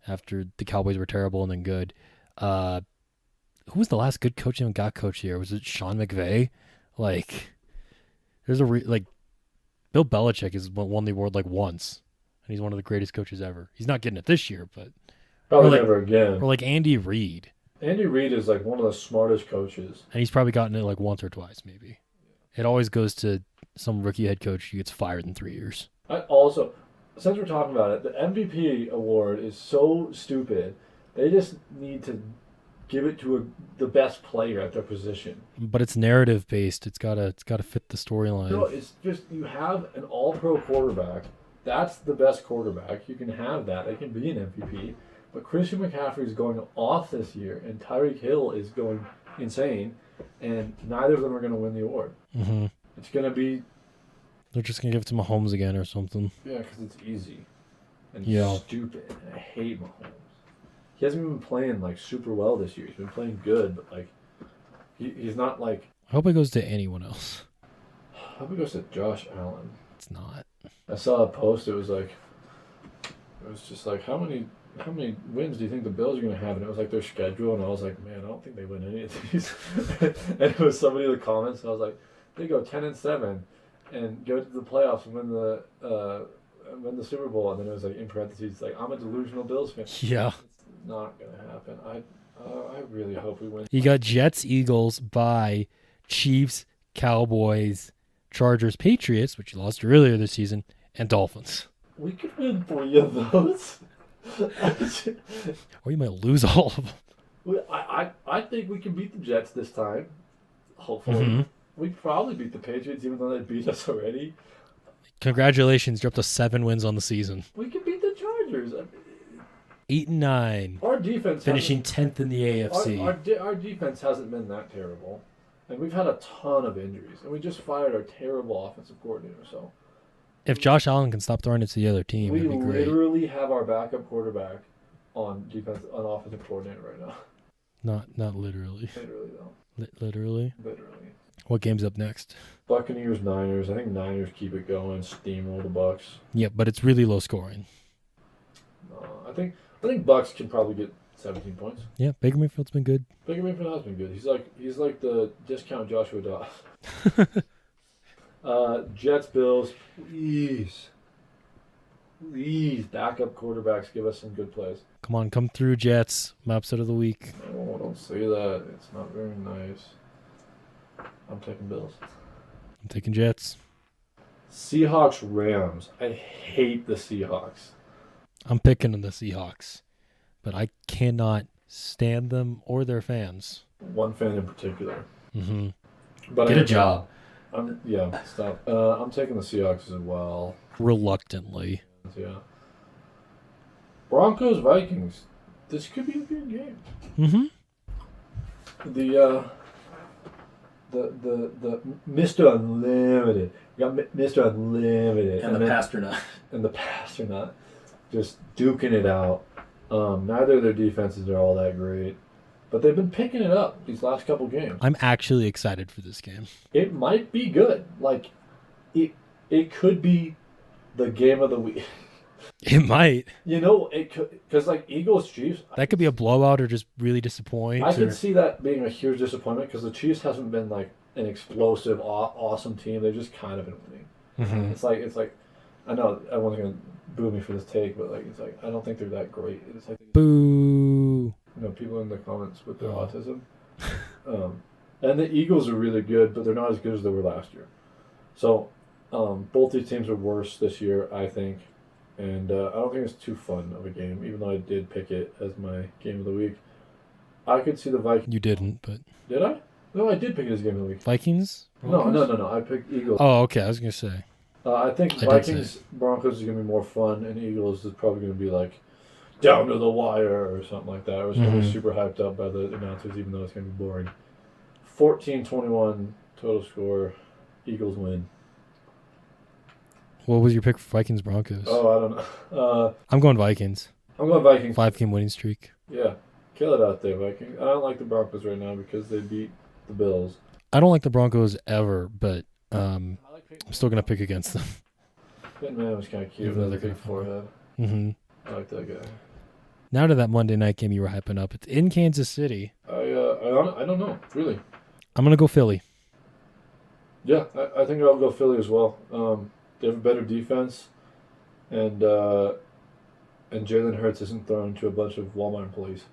Speaker 1: after the Cowboys were terrible and then good. Who was the last good coach that got coach of the year? Was it Sean McVay? Like, there's Bill Belichick has won the award like once, and he's one of the greatest coaches ever. He's not getting it this year, but
Speaker 2: Probably never again.
Speaker 1: or like Andy Reid,
Speaker 2: Andy Reid is like one of the smartest coaches.
Speaker 1: and he's probably gotten it like once or twice, maybe. It always goes to some rookie head coach who gets fired in 3 years.
Speaker 2: I also, since we're talking about it, the MVP award is so stupid. They just need to give it to the best player at their position.
Speaker 1: But it's narrative based. It's gotta fit the storyline.
Speaker 2: No, it's just you have an all-pro quarterback. That's the best quarterback. You can have that. They can be an MVP. But Christian McCaffrey is going off this year, and Tyreek Hill is going insane, and neither of them are going to win the award.
Speaker 1: Mm-hmm.
Speaker 2: It's going to be...
Speaker 1: They're just gonna give it to Mahomes again or something.
Speaker 2: Yeah, because it's easy and
Speaker 1: Yeah.
Speaker 2: stupid. And I hate Mahomes. He hasn't been playing like super well this year. He's been playing good, but like he's not like...
Speaker 1: I hope it goes to anyone else.
Speaker 2: I hope it goes to Josh Allen.
Speaker 1: It's not.
Speaker 2: I saw a post. It was just like how many wins do you think the Bills are going to have? And it was like their schedule, and I was like, man, I don't think they win any of these. And it was somebody in the comments, and I was like, they go 10-7 and go to the playoffs and win the Super Bowl. And then it was like in parentheses, like I'm a delusional Bills fan.
Speaker 1: Yeah.
Speaker 2: It's not going to happen. I really hope we win.
Speaker 1: You got Jets, Eagles, bye, Chiefs, Cowboys, Chargers, Patriots, which you lost earlier this season, and Dolphins.
Speaker 2: We could win 3 of those.
Speaker 1: Or you might lose all of them.
Speaker 2: I think we can beat the Jets this time. Hopefully.
Speaker 1: Mm-hmm.
Speaker 2: We'd probably beat the Patriots even though they beat us already.
Speaker 1: Congratulations, you're up to 7 wins on the season.
Speaker 2: We could beat the Chargers.
Speaker 1: 8-9.
Speaker 2: Our defense
Speaker 1: Finishing 10th in the AFC.
Speaker 2: Our defense hasn't been that terrible. And we've had a ton of injuries. And we just fired our terrible offensive coordinator. So
Speaker 1: If Josh Allen can stop throwing it to the other team,
Speaker 2: we
Speaker 1: it'd be great.
Speaker 2: literally have our backup quarterback on offensive coordinator right now.
Speaker 1: Not literally.
Speaker 2: Literally though.
Speaker 1: Literally?
Speaker 2: Literally.
Speaker 1: What game's up next?
Speaker 2: Buccaneers, Niners. I think Niners keep it going, steamroll the Bucks.
Speaker 1: Yeah, but it's really low scoring.
Speaker 2: I think Bucks can probably get 17 points.
Speaker 1: Yeah, Baker Mayfield's been good.
Speaker 2: Baker Mayfield has been good. He's like the discount Joshua Dobbs. Jets, Bills, please, backup quarterbacks give us some good plays.
Speaker 1: Come on, come through, Jets. My upset of the week.
Speaker 2: Oh, don't say that. It's not very nice. I'm taking Bills.
Speaker 1: I'm taking Jets.
Speaker 2: Seahawks, Rams. I hate the Seahawks.
Speaker 1: I'm picking the Seahawks, but I cannot stand them or their fans.
Speaker 2: One fan in particular.
Speaker 1: Mm-hmm.
Speaker 2: But
Speaker 1: Get a job.
Speaker 2: Stop. I'm taking the Seahawks as well.
Speaker 1: Reluctantly.
Speaker 2: Yeah. Broncos, Vikings. This could be a good game.
Speaker 1: Mm-hmm.
Speaker 2: The Mr. Unlimited. We got Mr. Unlimited.
Speaker 3: And the Pasternak.
Speaker 2: And the Pasternak. Just duking it out. Neither of their defenses are all that great. But they've been picking it up these last couple games.
Speaker 1: I'm actually excited for this game.
Speaker 2: It might be good. Like, it could be the game of the week.
Speaker 1: It might.
Speaker 2: You know, it could, because like Eagles Chiefs.
Speaker 1: That could be a blowout or just really disappoint.
Speaker 2: I can see that being a huge disappointment because the Chiefs hasn't been like an explosive, awesome team. They've just kind of been winning.
Speaker 1: Mm-hmm.
Speaker 2: It's like, I know everyone's gonna boo me for this take, but like it's like I don't think they're that great. It's like
Speaker 1: Boo.
Speaker 2: People in the comments with their autism. And the Eagles are really good, but they're not as good as they were last year. So both these teams are worse this year, I think. And I don't think it's too fun of a game, even though I did pick it as my game of the week. I could see the Vikings.
Speaker 1: You didn't, but
Speaker 2: Did I? No, I did pick it as game of the week.
Speaker 1: Vikings?
Speaker 2: No.
Speaker 1: Broncos?
Speaker 2: I picked Eagles.
Speaker 1: Oh, okay. I was gonna say.
Speaker 2: I think
Speaker 1: I did
Speaker 2: Vikings Broncos is gonna be more fun, and Eagles is probably gonna be like down to the wire or something like that. It was gonna be
Speaker 1: Mhm.
Speaker 2: super hyped up by the announcers, even though it's gonna be boring. 14-21 total score. Eagles win.
Speaker 1: What was your pick for Vikings Broncos?
Speaker 2: Oh, I don't know.
Speaker 1: I'm going Vikings.
Speaker 2: I'm going Vikings.
Speaker 1: 5-game winning streak.
Speaker 2: Yeah, kill it out there, Vikings. I don't like the Broncos right now because they beat the Bills.
Speaker 1: I don't like the Broncos ever, but I'm still gonna pick against them.
Speaker 2: That man was kind of cute
Speaker 1: Even though
Speaker 2: with a
Speaker 1: they're
Speaker 2: big
Speaker 1: kinda
Speaker 2: forehead.
Speaker 1: hmm
Speaker 2: I like that guy.
Speaker 1: Now to that Monday night game you were hyping up. It's in Kansas City.
Speaker 2: I don't know, really.
Speaker 1: I'm gonna go Philly.
Speaker 2: Yeah, I think I'll go Philly as well. They have a better defense, and Jalen Hurts isn't thrown to a bunch of Walmart employees,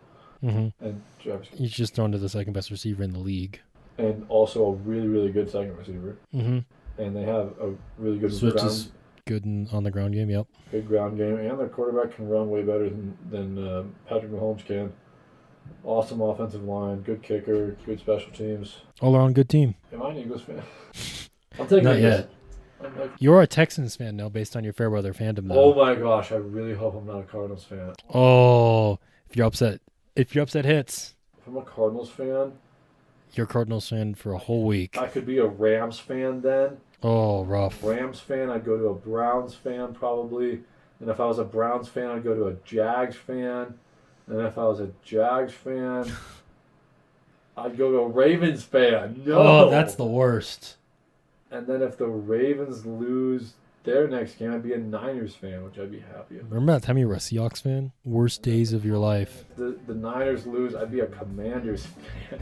Speaker 1: hmm
Speaker 2: and Travis,
Speaker 1: He's just thrown to the second best receiver in the league.
Speaker 2: and also a really really good second receiver,
Speaker 1: Mm-hmm.
Speaker 2: and they have a really good
Speaker 1: Switch
Speaker 2: ground,
Speaker 1: is good on the ground game. Yep.
Speaker 2: good ground game, and their quarterback can run way better than Patrick Mahomes can. Awesome offensive line, good kicker, good special teams.
Speaker 1: All around good team.
Speaker 2: Am I an Eagles fan? I'm taking
Speaker 1: Not
Speaker 2: Eagles.
Speaker 1: yet.
Speaker 2: I'm like,
Speaker 1: You're a Texans fan now, based on your fair weather fandom.
Speaker 2: oh
Speaker 1: Though.
Speaker 2: my gosh, I really hope I'm not a Cardinals fan.
Speaker 1: Oh, if you're upset hits,
Speaker 2: If I'm a Cardinals fan,
Speaker 1: you're a Cardinals fan for a whole week.
Speaker 2: I could be a Rams fan then.
Speaker 1: Oh, rough.
Speaker 2: Rams fan, I'd go to a Browns fan probably. And if I was a Browns fan, I'd go to a Jags fan. And if I was a Jags fan, I'd go to a Ravens fan. No.
Speaker 1: Oh, that's the worst.
Speaker 2: And then if the Ravens lose their next game, I'd be a Niners fan, which I'd be happy about.
Speaker 1: Remember that time you were a Seahawks fan? Worst days of your life.
Speaker 2: If the Niners lose, I'd be a Commanders fan.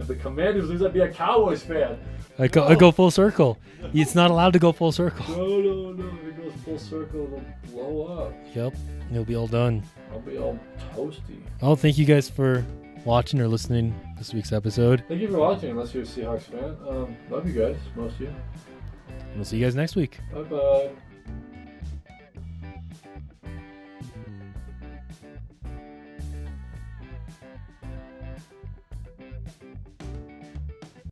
Speaker 2: If the Commanders lose, I'd be a Cowboys fan.
Speaker 1: I go full circle. It's not allowed to go full circle.
Speaker 2: No. If it goes full circle, it'll blow up.
Speaker 1: Yep, it'll be all done.
Speaker 2: I'll be all toasty.
Speaker 1: Oh, thank you guys for watching or listening this week's episode.
Speaker 2: Thank you for watching, unless you're a Seahawks fan. Love you guys, most of you.
Speaker 1: We'll see you guys next week.
Speaker 2: Bye-bye.